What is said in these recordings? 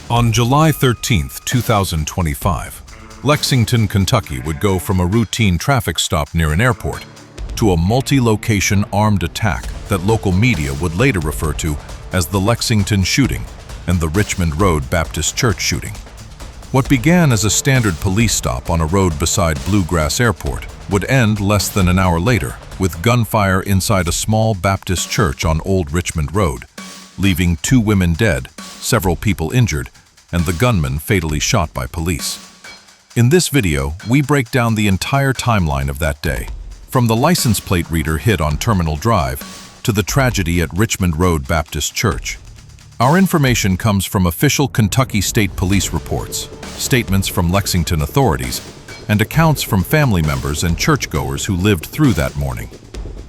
On July 13, 2025, Lexington, Kentucky would go from a routine traffic stop near an airport to a multi-location armed attack that local media would later refer to as the Lexington shooting and the Richmond Road Baptist Church shooting. What began as a standard police stop on a road beside Bluegrass Airport would end less than an hour later with gunfire inside a small Baptist church on Old Richmond Road, leaving 2 women dead, several people injured, and the gunman fatally shot by police. In this video, we break down the entire timeline of that day, from the license plate reader hit on Terminal Drive to the tragedy at Richmond Road Baptist Church. Our information comes from official Kentucky State Police reports, statements from Lexington authorities, and accounts from family members and churchgoers who lived through that morning.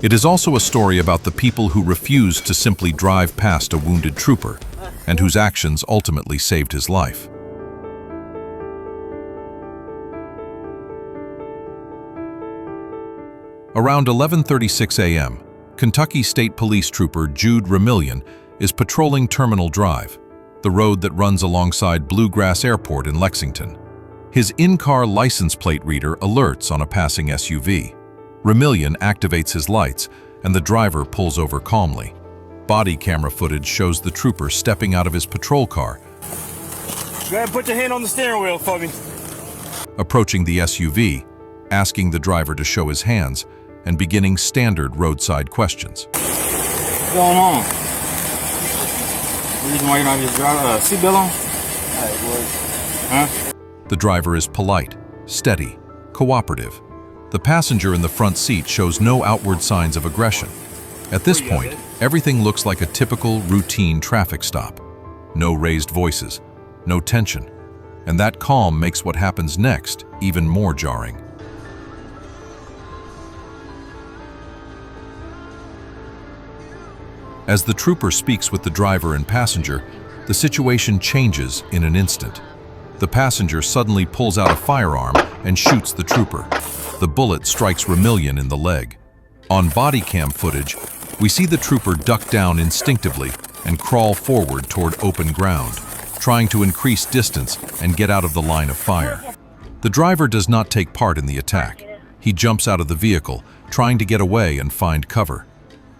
It is also a story about the people who refused to simply drive past a wounded trooper, and whose actions ultimately saved his life. Around 11:36 a.m., Kentucky State Police Trooper Jude Remillion is patrolling Terminal Drive, the road that runs alongside Bluegrass Airport in Lexington. His in-car license plate reader alerts on a passing SUV. Remillion activates his lights, and the driver pulls over calmly. Body camera footage shows the trooper stepping out of his patrol car, Go ahead and put your hand on the steering wheel for me. approaching the SUV, asking the driver to show his hands, and beginning standard roadside questions. What's going on? The reason why you're not just driving a seatbelt on? Huh? The driver is polite, steady, cooperative. The passenger in the front seat shows no outward signs of aggression. At this point, everything looks like a typical, routine traffic stop. No raised voices, no tension, and that calm makes what happens next even more jarring. As the trooper speaks with the driver and passenger, the situation changes in an instant. The passenger suddenly pulls out a firearm and shoots the trooper. The bullet strikes Remillion in the leg. On body cam footage, we see the trooper duck down instinctively and crawl forward toward open ground, trying to increase distance and get out of the line of fire. The driver does not take part in the attack. He jumps out of the vehicle, trying to get away and find cover.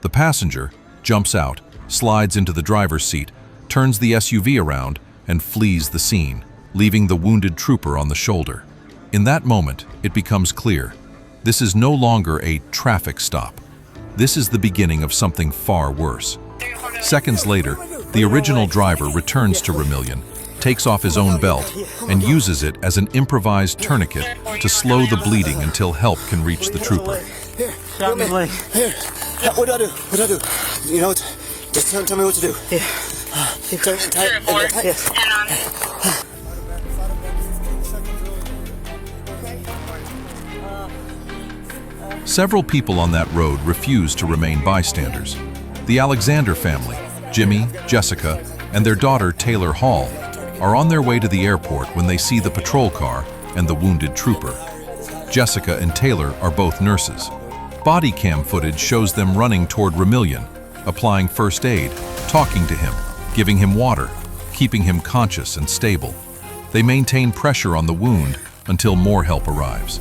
The passenger jumps out, slides into the driver's seat, turns the SUV around, and flees the scene, leaving the wounded trooper on the shoulder. In that moment, it becomes clear. This is no longer a traffic stop. This is the beginning of something far worse. Seconds later, the original driver returns to Remillion, takes off his own belt, and uses it as an improvised tourniquet to slow the bleeding until help can reach the trooper. Shot me in the leg. Here. What do I do? What do I do? You know, just tell me what to do. Yeah. Turn it tight. Tight. Yes. Several people on that road refuse to remain bystanders. The Alexander family, Jimmy, Jessica, and their daughter Taylor Hall, are on their way to the airport when they see the patrol car and the wounded trooper. Jessica and Taylor are both nurses. Body cam footage shows them running toward Remillion, applying first aid, talking to him, giving him water, keeping him conscious and stable. They maintain pressure on the wound until more help arrives.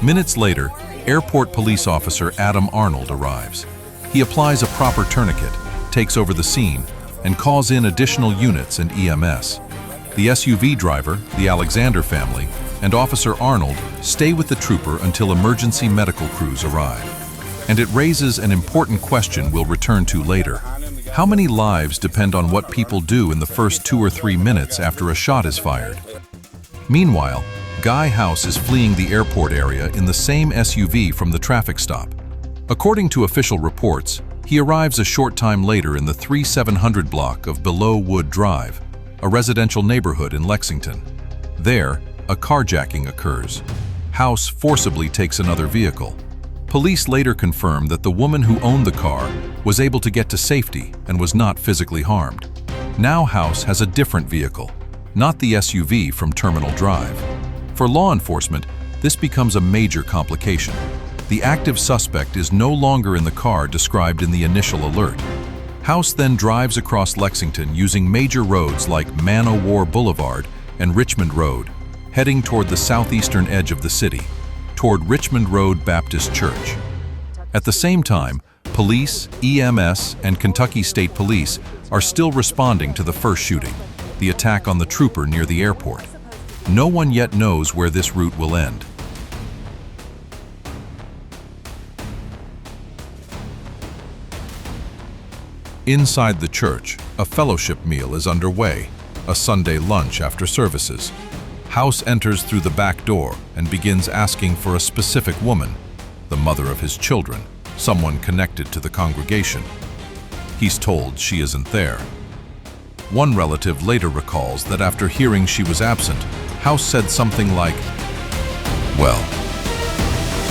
Minutes later, Airport Police Officer Adam Arnold arrives. He applies a proper tourniquet, takes over the scene, and calls in additional units and EMS. The SUV driver, the Alexander family, and Officer Arnold stay with the trooper until emergency medical crews arrive. And it raises an important question we'll return to later. How many lives depend on what people do in the first 2 or 3 minutes after a shot is fired? Meanwhile, Guy House is fleeing the airport area in the same SUV from the traffic stop. According to official reports, he arrives a short time later in the 3700 block of Below Wood Drive, a residential neighborhood in Lexington. There, a carjacking occurs. House forcibly takes another vehicle. Police later confirm that the woman who owned the car was able to get to safety and was not physically harmed. Now House has a different vehicle, not the SUV from Terminal Drive. For law enforcement, this becomes a major complication. The active suspect is no longer in the car described in the initial alert. House then drives across Lexington using major roads like Man-O-War Boulevard and Richmond Road, heading toward the southeastern edge of the city, toward Richmond Road Baptist Church. At the same time, police, EMS, and Kentucky State Police are still responding to the first shooting, the attack on the trooper near the airport. No one yet knows where this route will end. Inside the church, a fellowship meal is underway, a Sunday lunch after services. House enters through the back door and begins asking for a specific woman, the mother of his children, someone connected to the congregation. He's told she isn't there. One relative later recalls that after hearing she was absent, House said something like, "Well,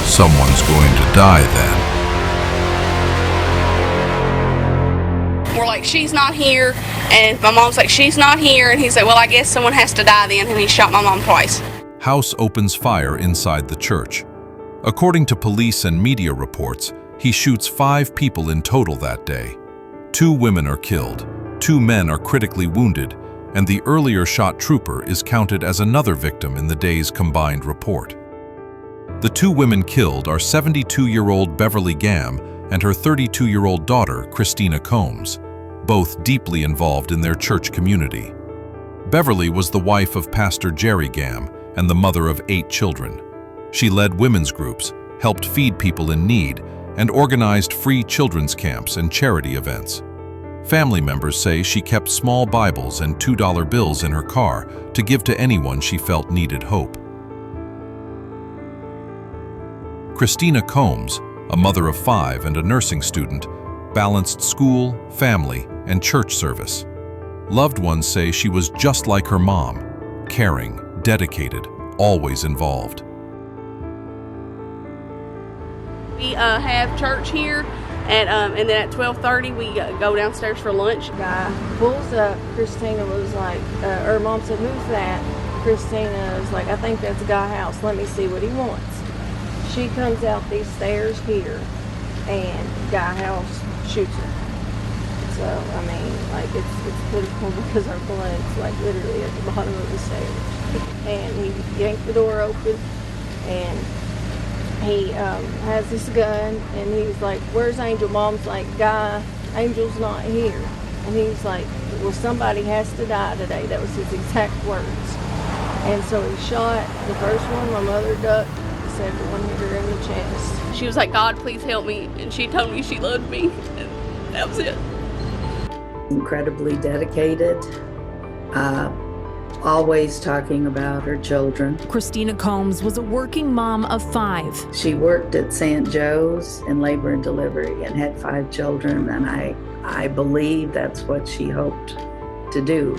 someone's going to die then." We're like, she's not here, and my mom's like, she's not here, and he's like, well, I guess someone has to die then, and he shot my mom twice. House opens fire inside the church. According to police and media reports, he shoots 5 people in total that day. 2 women are killed, 2 men are critically wounded, and the earlier shot trooper is counted as another victim in the day's combined report. The 2 women killed are 72-year-old Beverly Gamm and her 32-year-old daughter, Christina Combs, both deeply involved in their church community. Beverly was the wife of Pastor Jerry Gamm and the mother of 8 children. She led women's groups, helped feed people in need, and organized free children's camps and charity events. Family members say she kept small Bibles and $2 bills in her car to give to anyone she felt needed hope. Christina Combs, a mother of 5 and a nursing student, balanced school, family, and church service. Loved ones say she was just like her mom, caring, dedicated, always involved. We have church here, and then at 12:30 we go downstairs for lunch. Guy pulls up. Christina was like, her mom said, "Who's that?" Christina was like, "I think that's Guy House. Let me see what he wants." She comes out these stairs here, and Guy House shoots her. So, I mean, like, it's pretty cool because our blood's, like, literally at the bottom of the stairs. And he yanked the door open, and he has this gun, and he's like, "Where's Angel?" Mom's like, "Guy, Angel's not here." And he's like, "Well, somebody has to die today." That was his exact words. And so he shot the first one. My mother ducked. The second one hit her in the chest. She was like, "God, please help me," and she told me she loved me, and that was it. Incredibly dedicated, always talking about her children. Christina Combs was a working mom of 5. She worked at St. Joe's in labor and delivery and had 5 children, and I believe that's what she hoped to do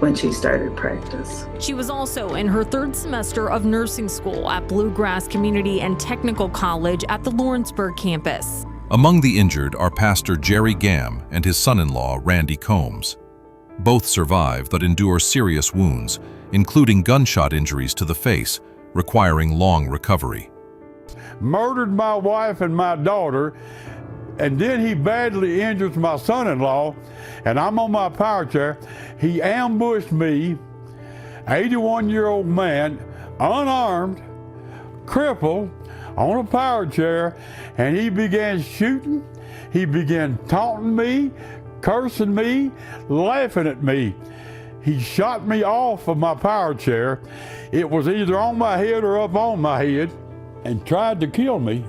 when she started practice. She was also in her 3rd semester of nursing school at Bluegrass Community and Technical College at the Lawrenceburg campus. Among the injured are Pastor Jerry Gamm and his son-in-law, Randy Combs. Both survive but endure serious wounds, including gunshot injuries to the face, requiring long recovery. Murdered my wife and my daughter, and then he badly injures my son-in-law, and I'm on my power chair. He ambushed me, 81-year-old man, unarmed, crippled, on a power chair, and he began shooting. He began taunting me, cursing me, laughing at me. He shot me off of my power chair. It was either on my head or up on my head, and tried to kill me,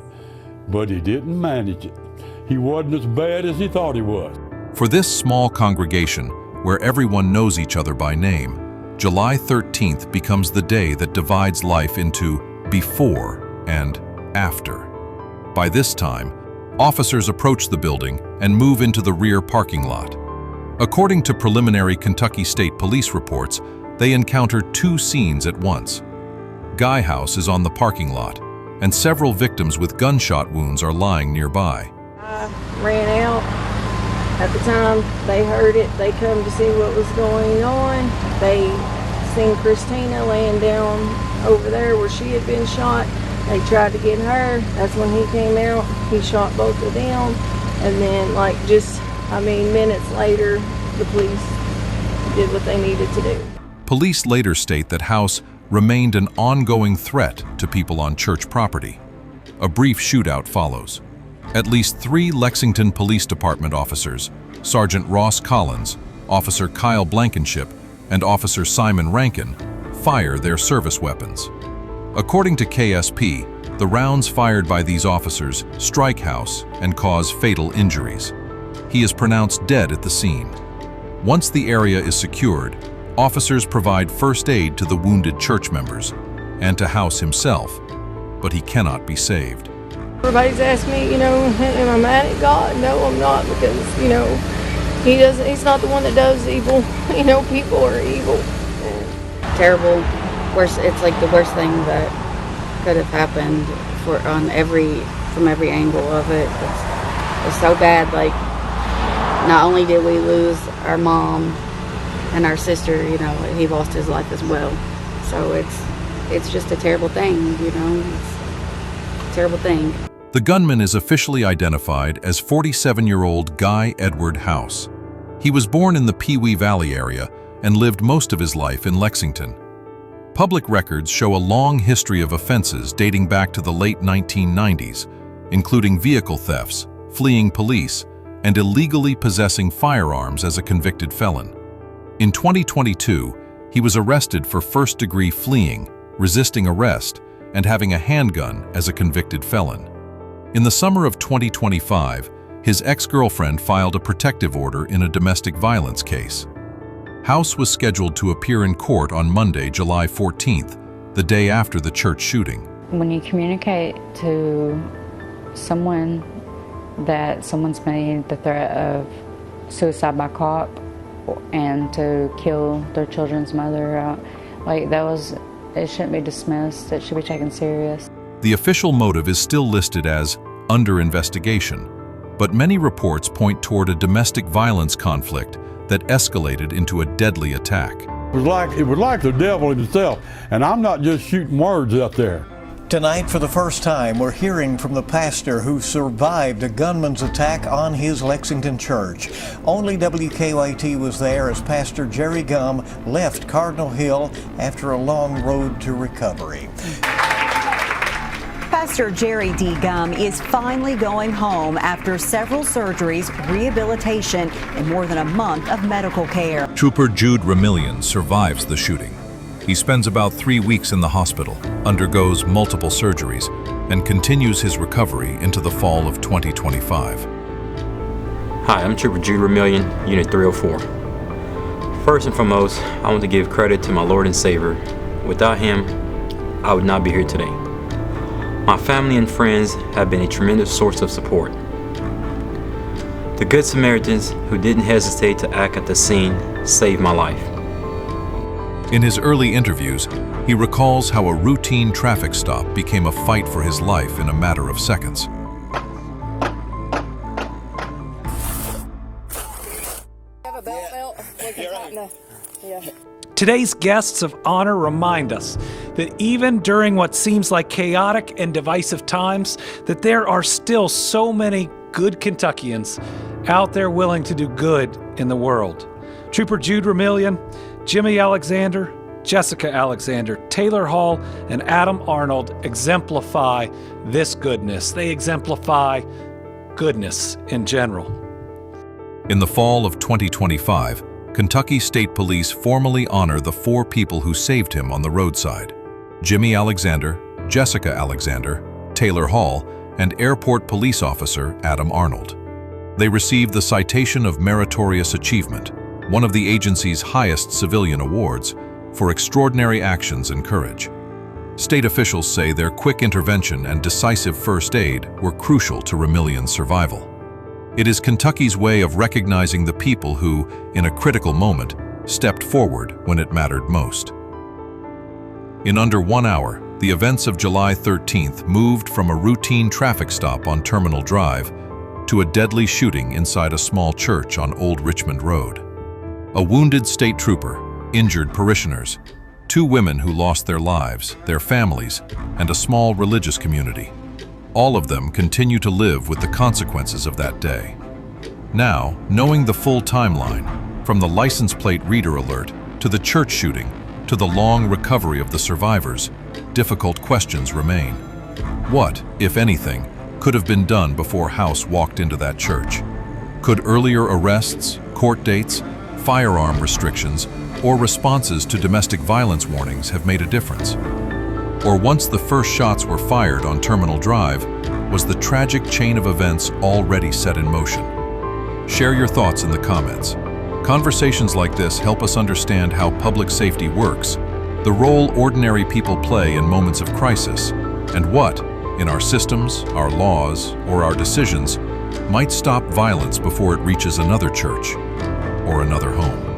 but he didn't manage it. He wasn't as bad as he thought he was. For this small congregation, where everyone knows each other by name, July 13th becomes the day that divides life into before and after. By this time, officers approach the building and move into the rear parking lot. According to preliminary Kentucky State Police reports, they encounter 2 scenes at once. Guy House is on the parking lot, and several victims with gunshot wounds are lying nearby. I ran out. At the time they heard it, they come to see what was going on. They seen Christina laying down over there where she had been shot. They tried to get her. That's when he came out. He shot both of them. And then like minutes later, the police did what they needed to do. Police later state that House remained an ongoing threat to people on church property. A brief shootout follows. At least 3 Lexington Police Department officers, Sergeant Ross Collins, Officer Kyle Blankenship, and Officer Simon Rankin, fire their service weapons. According to KSP, the rounds fired by these officers strike House and cause fatal injuries. He is pronounced dead at the scene. Once the area is secured, officers provide first aid to the wounded church members and to House himself, but he cannot be saved. Everybody's asked me, am I mad at God? No, I'm not, because, he's not the one that does evil. People are evil. Terrible. It's like the worst thing that could have happened from every angle of it. It's so bad. Like, not only did we lose our mom and our sister, he lost his life as well. So it's just a terrible thing, It's a terrible thing. The gunman is officially identified as 47-year-old Guy Edward House. He was born in the Pewee Valley area and lived most of his life in Lexington. Public records show a long history of offenses dating back to the late 1990s, including vehicle thefts, fleeing police, and illegally possessing firearms as a convicted felon. In 2022, he was arrested for first-degree fleeing, resisting arrest, and having a handgun as a convicted felon. In the summer of 2025, his ex-girlfriend filed a protective order in a domestic violence case. House was scheduled to appear in court on Monday, July 14th, the day after the church shooting. When you communicate to someone that someone's made the threat of suicide by cop and to kill their children's mother, it shouldn't be dismissed, it should be taken serious. The official motive is still listed as under investigation, but many reports point toward a domestic violence conflict that escalated into a deadly attack. It was like the devil himself, and I'm not just shooting words out there. Tonight, for the first time, we're hearing from the pastor who survived a gunman's attack on his Lexington church. Only WKYT was there as Pastor Jerry Gum left Cardinal Hill after a long road to recovery. Pastor Jerry D. Gum is finally going home after several surgeries, rehabilitation, and more than a month of medical care. Trooper Jude Remillion survives the shooting. He spends about 3 weeks in the hospital, undergoes multiple surgeries, and continues his recovery into the fall of 2025. Hi, I'm Trooper Jude Remillion, Unit 304. First and foremost, I want to give credit to my Lord and Savior. Without Him, I would not be here today. My family and friends have been a tremendous source of support. The Good Samaritans who didn't hesitate to act at the scene saved my life. In his early interviews, he recalls how a routine traffic stop became a fight for his life in a matter of seconds. Today's guests of honor remind us that even during what seems like chaotic and divisive times, that there are still so many good Kentuckians out there willing to do good in the world. Trooper Jude Remillion, Jimmy Alexander, Jessica Alexander, Taylor Hall, and Adam Arnold exemplify this goodness. They exemplify goodness in general. In the fall of 2025, Kentucky State Police formally honor the 4 people who saved him on the roadside: Jimmy Alexander, Jessica Alexander, Taylor Hall, and Airport Police Officer Adam Arnold. They received the Citation of Meritorious Achievement, one of the agency's highest civilian awards, for extraordinary actions and courage. State officials say their quick intervention and decisive first aid were crucial to Remillion's survival. It is Kentucky's way of recognizing the people who, in a critical moment, stepped forward when it mattered most. In under 1 hour, the events of July 13th moved from a routine traffic stop on Terminal Drive to a deadly shooting inside a small church on Old Richmond Road. A wounded state trooper, injured parishioners, 2 women who lost their lives, their families, and a small religious community. all of them continue to live with the consequences of that day. Now, knowing the full timeline, from the license plate reader alert to the church shooting to the long recovery of the survivors, difficult questions remain. What, if anything, could have been done before House walked into that church? Could earlier arrests, court dates, firearm restrictions, or responses to domestic violence warnings have made a difference? Or once the first shots were fired on Terminal Drive, was the tragic chain of events already set in motion? Share your thoughts in the comments. Conversations like this help us understand how public safety works, the role ordinary people play in moments of crisis, and what, in our systems, our laws, or our decisions, might stop violence before it reaches another church or another home.